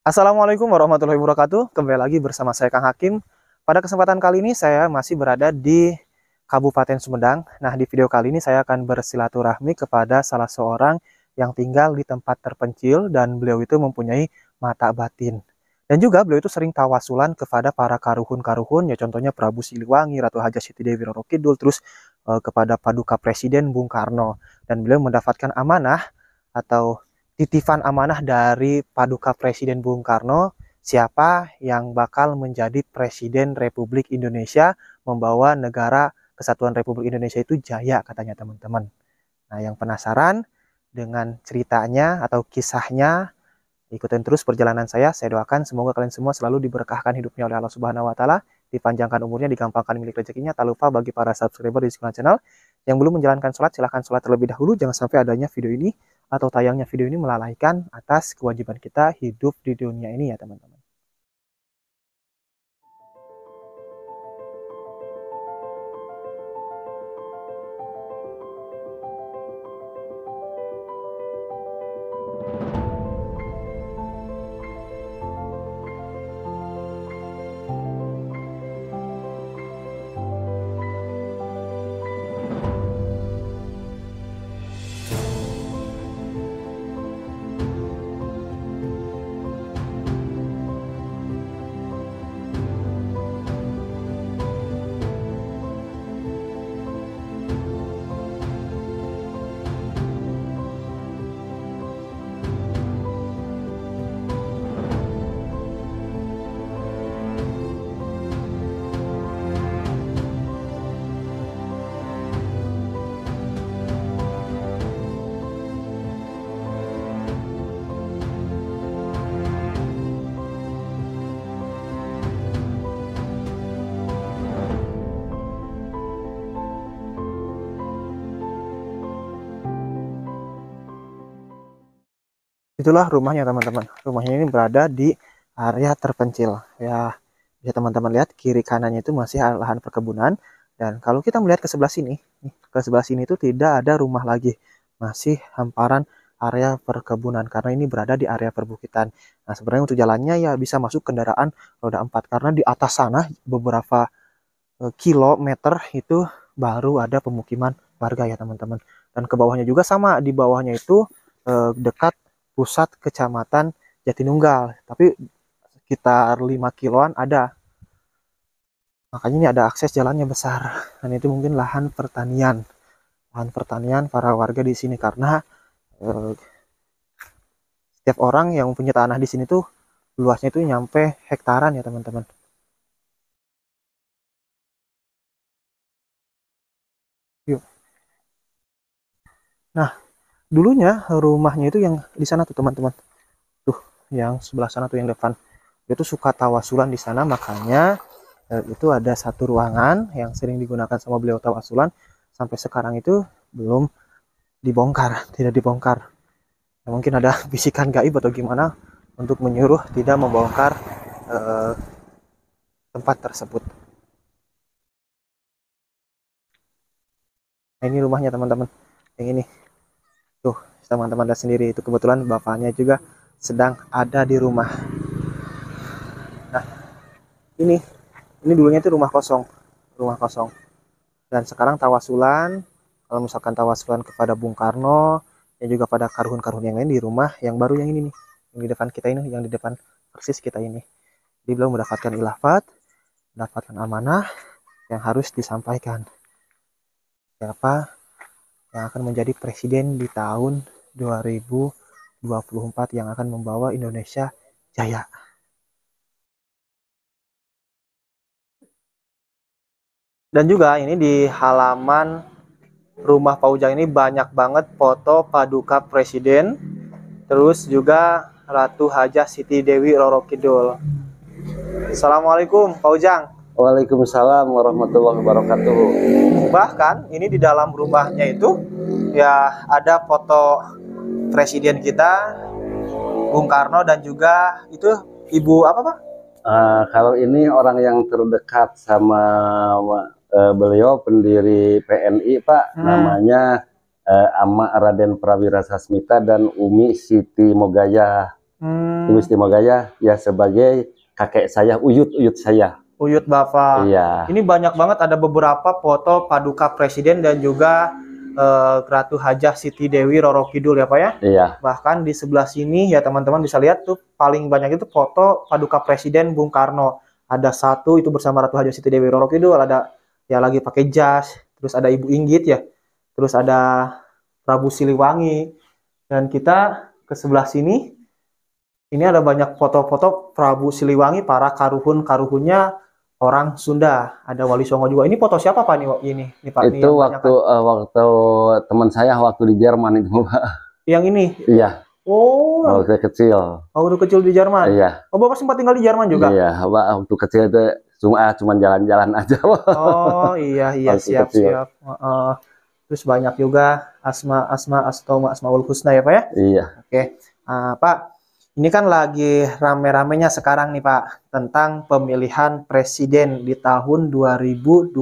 Assalamualaikum warahmatullahi wabarakatuh. Kembali lagi bersama saya Kang Hakim. Pada kesempatan kali ini saya masih berada di Kabupaten Sumedang. Nah, di video kali ini saya akan bersilaturahmi kepada salah seorang yang tinggal di tempat terpencil dan beliau itu mempunyai mata batin. Dan juga beliau itu sering tawasulan kepada para karuhun-karuhun, ya contohnya Prabu Siliwangi, Ratu Haja Siti Dewi Roro Kidul, terus kepada Paduka Presiden Bung Karno. Dan beliau mendapatkan amanah atau titipan amanah dari Paduka Presiden Bung Karno, siapa yang bakal menjadi Presiden Republik Indonesia, membawa negara Kesatuan Republik Indonesia itu jaya, katanya teman-teman. Nah, yang penasaran dengan ceritanya atau kisahnya, ikutin terus perjalanan saya. Saya doakan semoga kalian semua selalu diberkahkan hidupnya oleh Allah Subhanahu wa taala, dipanjangkan umurnya, digampangkan milik rezekinya. Tak lupa bagi para subscriber di channel yang belum menjalankan sholat, silahkan sholat terlebih dahulu. Jangan sampai adanya video ini atau tayangnya video ini melalaikan atas kewajiban kita hidup di dunia ini ya teman-teman. Itulah rumahnya teman-teman. Rumahnya ini berada di area terpencil. Ya, bisa teman-teman lihat kiri kanannya itu masih lahan perkebunan. Dan kalau kita melihat ke sebelah sini, ke sebelah sini itu tidak ada rumah lagi. Masih hamparan area perkebunan karena ini berada di area perbukitan. Nah, sebenarnya untuk jalannya ya bisa masuk kendaraan roda 4 karena di atas sana beberapa kilometer itu baru ada pemukiman warga ya teman-teman. Dan ke bawahnya juga sama, di bawahnya itu dekat pusat kecamatan Jatinunggal, tapi sekitar 5 kiloan ada. Makanya ini ada akses jalannya besar, dan itu mungkin lahan pertanian para warga di sini karena setiap orang yang punya tanah di sini tuh luasnya itu nyampe hektaran ya teman-teman. Yuk. Nah, dulunya rumahnya itu yang di sana tuh teman-teman. Tuh, yang sebelah sana tuh yang depan. Dia tuh suka tawasulan di sana, makanya itu ada satu ruangan yang sering digunakan sama beliau tawasulan sampai sekarang itu belum dibongkar, tidak dibongkar. Ya, mungkin ada bisikan gaib atau gimana untuk menyuruh tidak membongkar tempat tersebut. Nah, ini rumahnya teman-teman. Yang ini. Tuh, teman-teman lihat sendiri, itu kebetulan bapaknya juga sedang ada di rumah. Nah, ini dulunya itu rumah kosong. Dan sekarang tawasulan, kalau misalkan tawasulan kepada Bung Karno, dan juga pada karuhun-karuhun yang lain di rumah yang baru yang ini nih, yang di depan kita ini, yang di depan persis kita ini. Dia belum mendapatkan ilafat, mendapatkan amanah yang harus disampaikan. Siapa yang akan menjadi presiden di tahun 2024 yang akan membawa Indonesia jaya. Dan juga ini di halaman rumah Pak Ujang ini banyak banget foto Paduka Presiden, terus juga Ratu Hajah Siti Dewi Roro Kidul. Assalamualaikum Pak Ujang. Waalaikumsalam warahmatullahi wabarakatuh. Bahkan ini di dalam rumahnya itu ya ada foto presiden kita, Bung Karno, dan juga itu Ibu apa Pak? Kalau ini orang yang terdekat sama beliau, pendiri PNI Pak, namanya Ama Raden Prawira Sasmita dan Umi Siti Mogaya. Ibu Istimagaya ya sebagai kakek saya, uyut saya. Uyut Bapak. Iya. Ini banyak banget, ada beberapa foto paduka presiden dan juga Ratu Hajah Siti Dewi Roro Kidul ya Pak ya. Iya. Bahkan di sebelah sini ya teman-teman bisa lihat tuh paling banyak itu foto paduka presiden Bung Karno. Ada satu itu bersama Ratu Hajah Siti Dewi Roro Kidul, ada ya lagi pakai jas, terus ada Ibu Inggit ya, terus ada Prabu Siliwangi, dan kita ke sebelah sini ini ada banyak foto-foto Prabu Siliwangi, para karuhun-karuhunnya orang Sunda. Ada Wali Songo juga. Ini foto siapa Pak ini Pak? Itu waktu teman saya waktu di Jerman itu Pak. Yang ini? Iya. Oh. Waktu kecil. Waktu kecil di Jerman. Iya. Oh, Bapak sempat tinggal di Jerman juga? Iya, Pak. Waktu kecil itu cuma jalan-jalan aja Pak. Oh iya siap. Terus banyak juga Asmaul Husna ya Pak ya? Iya. Oke. Pak. Ini kan lagi rame-ramenya sekarang nih Pak, tentang pemilihan presiden di tahun 2024.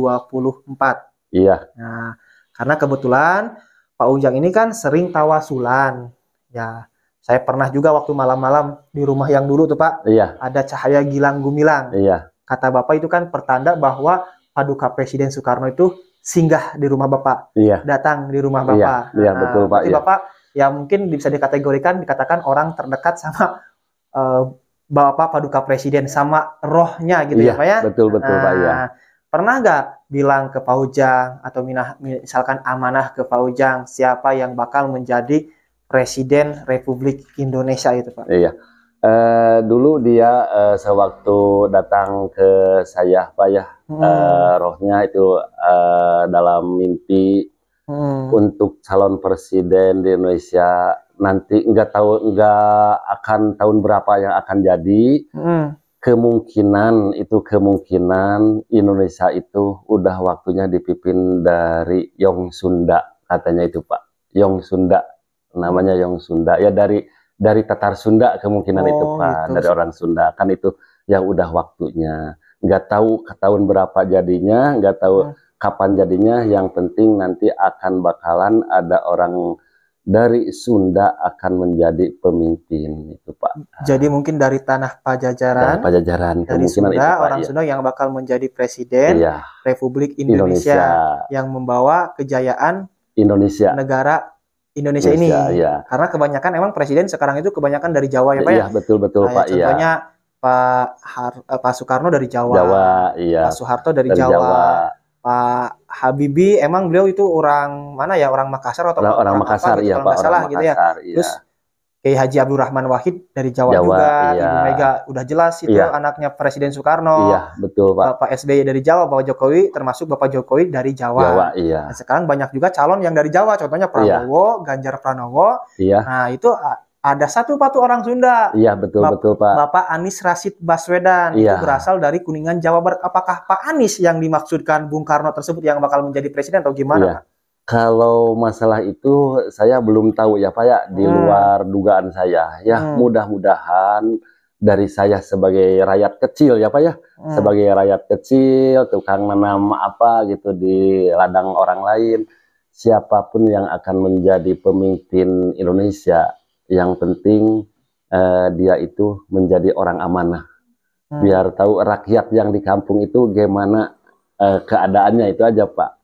Iya. Nah, karena kebetulan Pak Ujang ini kan sering tawasulan. Ya, saya pernah juga waktu malam-malam di rumah yang dulu tuh Pak, iya. Ada cahaya gilang gumilang. Iya. Kata Bapak itu kan pertanda bahwa paduka Presiden Soekarno itu singgah di rumah Bapak. Iya. Datang di rumah Bapak. Iya, betul Pak. Iya. Bapak ya mungkin bisa dikatakan orang terdekat sama Bapak Paduka Presiden, sama rohnya gitu ya Pak ya. Betul Pak ya. Pernah nggak bilang ke Pak Ujang atau misalkan amanah ke Pak Ujang siapa yang bakal menjadi Presiden Republik Indonesia itu Pak? Iya. Dulu dia sewaktu datang ke saya Pak ya, rohnya itu dalam mimpi untuk calon presiden di Indonesia nanti nggak akan tahun berapa yang akan jadi. Kemungkinan Indonesia itu udah waktunya dipimpin dari Yong Sunda katanya itu Pak. Yong Sunda namanya Yong Sunda ya, dari Tatar Sunda kemungkinan itu Pak, gitu. Dari orang Sunda kan itu yang udah waktunya. Nggak tahu ke tahun berapa jadinya, nggak tahu kapan jadinya, yang penting nanti bakalan ada orang dari Sunda akan menjadi pemimpin itu Pak. Jadi mungkin dari tanah Pajajaran, dari Sunda, itu, Pak, orang Sunda yang bakal menjadi presiden Republik Indonesia yang membawa kejayaan negara Indonesia ini. Karena kebanyakan emang presiden sekarang itu kebanyakan dari Jawa ya Pak ya. Iya, betul Pak. Contohnya Pak Soekarno dari Jawa, Pak Soeharto dari Jawa. Pak Habibie emang beliau itu orang mana ya, orang Makassar atau orang Makassar gitu, ya Pak, salah gitu ya. Terus Kiai Haji Abdurrahman Wahid dari Jawa juga, Ibu Mega udah jelas itu anaknya Presiden Soekarno. Iya, betul Pak. Bapak SBY dari Jawa, Bapak Jokowi termasuk Bapak Jokowi dari Jawa. Nah, sekarang banyak juga calon yang dari Jawa, contohnya Prabowo, Ganjar Pranowo. Nah, itu ada satu orang Sunda. Iya, betul Pak. Bapak Anies Rashid Baswedan itu berasal dari Kuningan, Jawa Barat. Apakah Pak Anies yang dimaksudkan Bung Karno tersebut yang bakal menjadi presiden atau gimana? Kalau masalah itu saya belum tahu ya Pak ya, di luar dugaan saya. Ya, mudah-mudahan dari saya sebagai rakyat kecil ya Pak ya, sebagai rakyat kecil, tukang nanam apa gitu di ladang orang lain, siapapun yang akan menjadi pemimpin Indonesia, yang penting dia itu menjadi orang amanah. Biar tahu rakyat yang di kampung itu gimana keadaannya, itu aja Pak.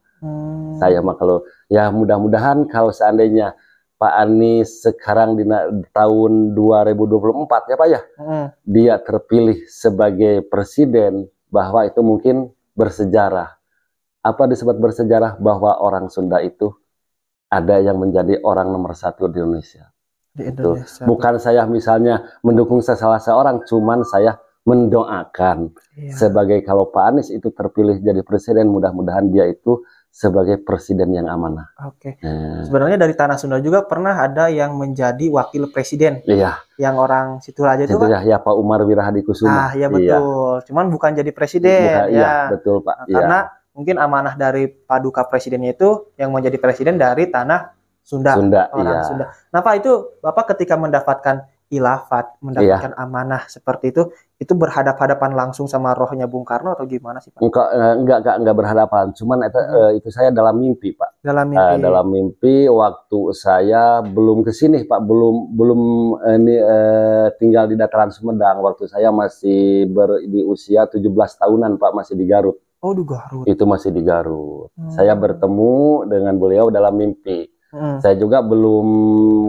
Saya mah kalau ya mudah-mudahan kalau seandainya Pak Anies sekarang di tahun 2024 ya Pak ya, dia terpilih sebagai presiden, bahwa itu mungkin bersejarah. Apa disebut bersejarah? Bahwa orang Sunda itu ada yang menjadi orang nomor 1 di Indonesia. Bukan saya misalnya mendukung salah seorang, cuman saya mendoakan sebagai kalau Pak Anies itu terpilih jadi presiden, mudah-mudahan dia itu sebagai presiden yang amanah. Sebenarnya dari tanah Sunda juga pernah ada yang menjadi wakil presiden. Yang orang situ aja itu ya Pak Umar Wirahadikusuma. Iya betul. Cuman bukan jadi presiden. Betul Pak. Karena mungkin amanah dari paduka presidennya itu yang menjadi presiden dari tanah Sunda. Sunda. Nah Pak, itu Bapak ketika mendapatkan khilafat, Iya. mendapatkan amanah seperti itu berhadap-hadapan langsung sama rohnya Bung Karno atau gimana sih Pak? Enggak berhadapan, cuman itu saya dalam mimpi, Pak. Dalam mimpi. Dalam mimpi waktu saya belum ke sini, Pak, belum belum ini tinggal di dataran Sumedang, waktu saya masih di usia 17 tahunan, Pak, masih di Garut. Oh, di Garut. Itu masih di Garut. Saya bertemu dengan beliau dalam mimpi. Saya juga belum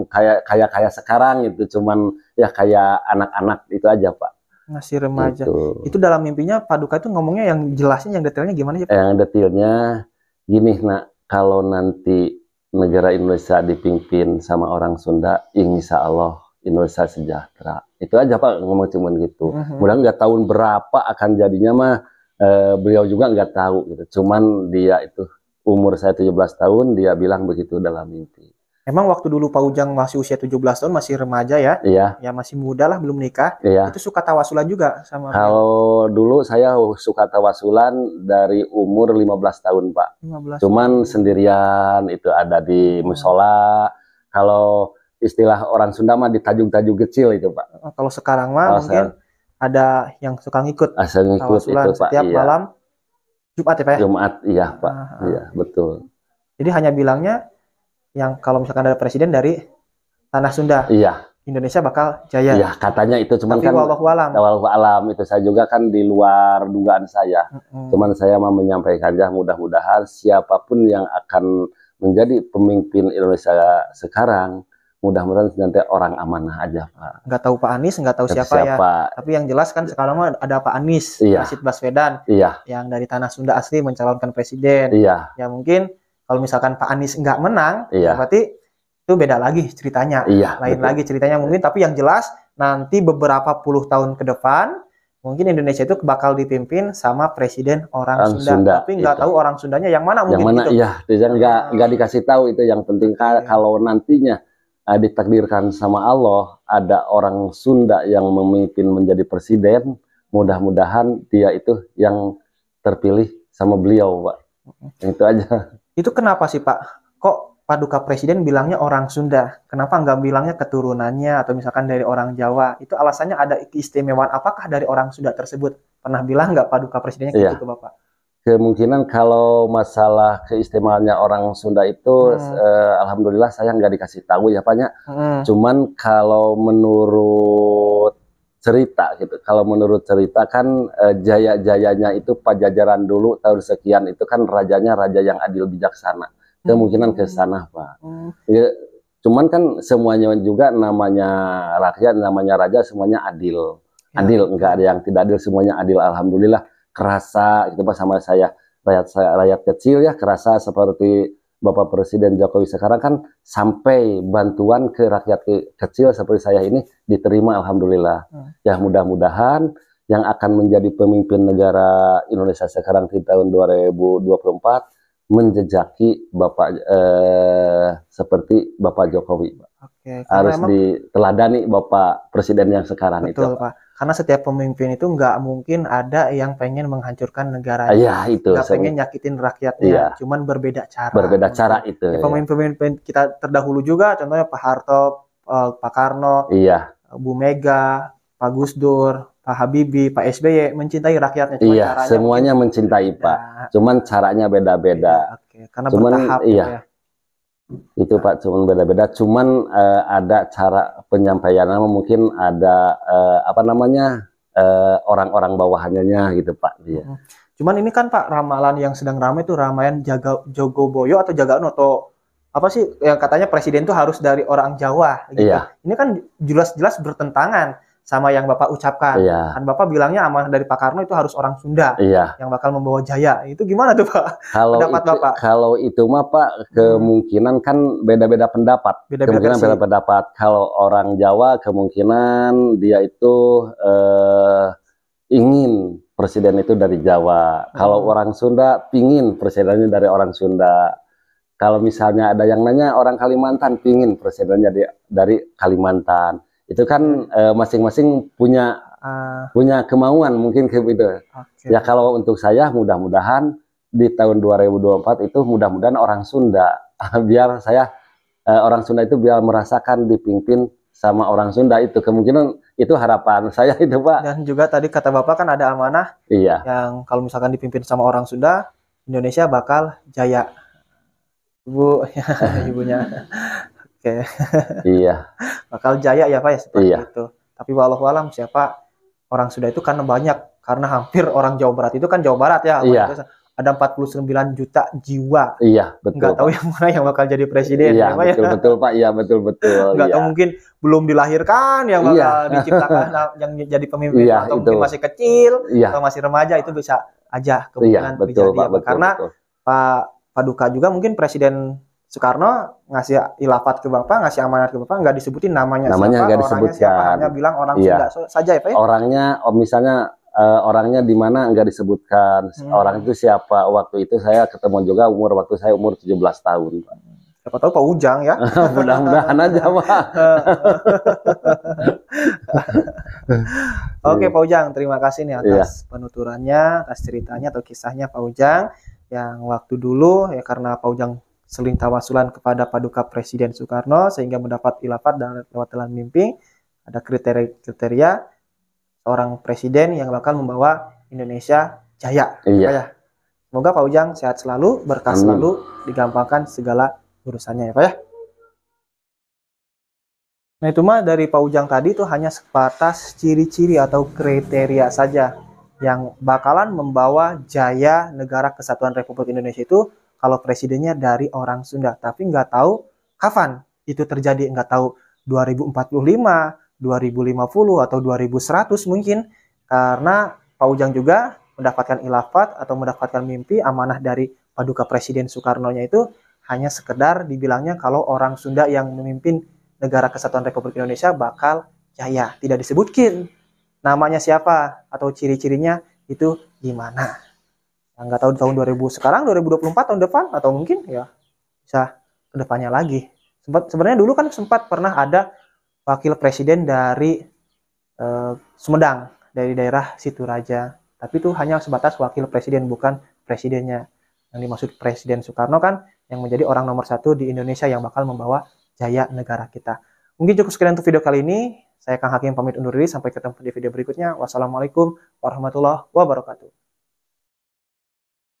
kayak sekarang itu, cuman ya kayak anak-anak itu aja, Pak. Masih remaja. Itu dalam mimpinya Paduka itu ngomongnya yang jelasnya, yang detailnya gimana sih Pak? Yang detailnya gini, nak, kalau nanti negara Indonesia dipimpin sama orang Sunda, insya Allah Indonesia sejahtera. Itu aja Pak, ngomong cuman gitu. Mudah nggak tahun berapa akan jadinya mah, beliau juga nggak tahu gitu. Cuman dia itu umur saya 17 tahun, dia bilang begitu dalam mimpi. Emang waktu dulu Pak Ujang masih usia 17 tahun, masih remaja ya? Iya. Ya masih muda lah, belum nikah. Iya. Itu suka tawasulan juga sama Kalau dulu saya suka tawasulan dari umur 15 tahun, Pak. 15 Cuman tahun. Sendirian, itu ada di musola. Kalau istilah orang Sunda mah di tajung-tajung kecil itu, Pak. Kalau sekarang mah mungkin ada yang suka ngikut tawasulan itu, Pak, setiap malam Jumat ya Pak ya? Jumat, iya Pak. Iya, betul. Jadi hanya bilangnya yang kalau misalkan ada presiden dari tanah Sunda, iya, Indonesia bakal jaya. Iya, katanya itu, cuman tapi kan wallahu alam itu saya juga kan di luar dugaan saya. Cuman saya mau menyampaikan aja, mudah-mudahan siapapun yang akan menjadi pemimpin Indonesia sekarang, mudah-mudahan nanti orang amanah aja, Pak. Nggak tahu Pak Anies, nggak tahu siapa ya. Tapi yang jelas kan sekarang ada Pak Anies, Rashid Baswedan, yang dari tanah Sunda asli mencalonkan presiden. Ya mungkin kalau misalkan Pak Anies nggak menang, berarti itu beda lagi ceritanya. Lain lagi ceritanya mungkin, tapi yang jelas nanti beberapa puluh tahun ke depan, mungkin Indonesia itu bakal dipimpin sama presiden orang Sunda. Tapi nggak tahu orang Sundanya yang mana mungkin. Yang mana, iya, nggak dikasih tahu itu. Yang penting kalau nantinya ditakdirkan sama Allah, ada orang Sunda yang memimpin menjadi presiden, mudah-mudahan dia itu yang terpilih sama beliau, Pak. Itu aja. Itu kenapa sih Pak? Kok Paduka Presiden bilangnya orang Sunda? Kenapa nggak bilangnya keturunannya atau misalkan dari orang Jawa? Itu alasannya ada keistimewaan apakah dari orang Sunda tersebut? Pernah bilang nggak Paduka Presidennya gitu ke Bapak? Kemungkinan kalau masalah keistimewaannya orang Sunda itu, alhamdulillah saya nggak dikasih tahu ya Pak. Cuman kalau menurut cerita gitu, kan jaya-jayanya itu Pajajaran dulu tahun sekian itu kan rajanya raja yang adil bijaksana. Kemungkinan ke sana, Pak. Ya, cuman kan semuanya juga namanya rakyat, namanya raja, semuanya adil. Adil, enggak ada yang tidak adil, semuanya adil. Alhamdulillah, kerasa gitu Pak sama saya. Rakyat kecil ya, kerasa seperti Bapak Presiden Jokowi sekarang kan sampai bantuan ke rakyat kecil seperti saya ini diterima, alhamdulillah. Ya mudah-mudahan yang akan menjadi pemimpin negara Indonesia sekarang di tahun 2024 menjejaki Bapak seperti Bapak Jokowi, Pak. Harus diteladani Bapak Presiden yang sekarang. Betul, itu, Pak. Karena setiap pemimpin itu nggak mungkin ada yang pengen menghancurkan negaranya. Nggak pengen nyakitin rakyatnya. Cuman berbeda cara. Berbeda cara itu. Ya, pemimpin kita terdahulu juga, contohnya Pak Harto, Pak Karno, Bu Mega, Pak Gus Dur, Pak Habibie, Pak SBY mencintai rakyatnya. Caranya semuanya mencintai Pak. Cuman caranya beda-beda. Karena bertahap. Itu Pak, cuman beda-beda. Cuman ada cara penyampaiannya, mungkin ada orang-orang bawahannya gitu Pak. Cuman ini kan Pak, ramalan yang sedang ramai itu ramalan Jogoboyo atau Jagaun atau apa sih yang katanya presiden itu harus dari orang Jawa gitu. Ini kan jelas-jelas bertentangan sama yang Bapak ucapkan. Kan Bapak bilangnya amanah dari Pak Karno itu harus orang Sunda yang bakal membawa jaya. Itu gimana tuh Pak? Pendapat Bapak? Kalau itu mah Pak, kemungkinan kan beda-beda pendapat. Kemungkinan beda pendapat. Kalau orang Jawa kemungkinan dia itu ingin presiden itu dari Jawa. Kalau orang Sunda pingin presidennya dari orang Sunda. Kalau misalnya ada yang nanya orang Kalimantan pingin presidennya dari Kalimantan. Itu kan masing-masing punya kemauan mungkin gitu. Ya kalau untuk saya mudah-mudahan di tahun 2024 itu mudah-mudahan orang Sunda biar saya orang Sunda itu biar merasakan dipimpin sama orang Sunda, itu kemungkinan itu harapan saya itu Pak. Dan juga tadi kata Bapak kan ada amanah Iya. yang kalau misalkan dipimpin sama orang Sunda, Indonesia bakal jaya. Ibu, ibunya. Oke. Iya. Bakal jaya ya Pak ya seperti Iya. itu. Tapi walau alam siapa orang Sunda itu karena banyak, karena hampir orang Jawa Barat itu kan Jawa Barat ya. Iya. Ada 49 juta jiwa. Iya, betul. Nggak tahu yang mana yang bakal jadi presiden. Iya, ya, Pak, betul, ya? betul Pak. Iya, betul, betul. Nggak iya. tahu mungkin belum dilahirkan yang bakal diciptakan yang jadi pemimpin, atau mungkin masih kecil, atau masih remaja, itu bisa aja kemungkinan betul, terjadi. Pak, Ya, betul, karena betul. Pak Paduka juga mungkin Presiden Soekarno ngasih ilafat ke Bapak, ngasih amanat ke Bapak, nggak disebutin namanya siapa, nggak orangnya disebutkan. siapa, hanya bilang orang Sunda saja ya Pak ya? Orangnya, misalnya orangnya di mana nggak disebutkan, orang itu siapa. Waktu itu saya ketemu juga waktu saya umur 17 tahun. Siapa tahu Pak Ujang ya. Mudah-mudahan aja Pak. Oke Pak Ujang, terima kasih nih atas penuturannya, atas ceritanya atau kisahnya Pak Ujang, yang waktu dulu ya karena Pak Ujang seling tawasulan kepada Paduka Presiden Soekarno sehingga mendapat ilafat dan lewat telan mimpi, ada kriteria seorang presiden yang bakal membawa Indonesia jaya. Ya. Semoga Pak Ujang sehat selalu, berkah selalu, digampangkan segala urusannya ya Pak ya. Nah itu mah dari Pak Ujang tadi itu hanya sebatas ciri-ciri atau kriteria saja yang bakalan membawa jaya negara kesatuan Republik Indonesia itu kalau presidennya dari orang Sunda. Tapi nggak tahu kapan itu terjadi, nggak tahu 2045, 2050 atau 2100 mungkin, karena Pak Ujang juga mendapatkan ilafat atau mendapatkan mimpi amanah dari Paduka Presiden Soekarno-nya itu hanya sekedar dibilangnya kalau orang Sunda yang memimpin negara kesatuan Republik Indonesia bakal jaya, tidak disebutkin namanya siapa atau ciri-cirinya itu gimana. Nggak tahu tahun 2000 sekarang 2024 tahun depan atau mungkin ya bisa kedepannya lagi. Sebenarnya dulu kan sempat pernah ada wakil presiden dari Sumedang, dari daerah Situraja, tapi itu hanya sebatas wakil presiden, bukan presidennya. Yang dimaksud Presiden Soekarno kan yang menjadi orang nomor 1 di Indonesia yang bakal membawa jaya negara kita. Mungkin cukup sekian untuk video kali ini. Saya Kang Hakim pamit undur diri, sampai ketemu di video berikutnya. Wassalamualaikum warahmatullahi wabarakatuh.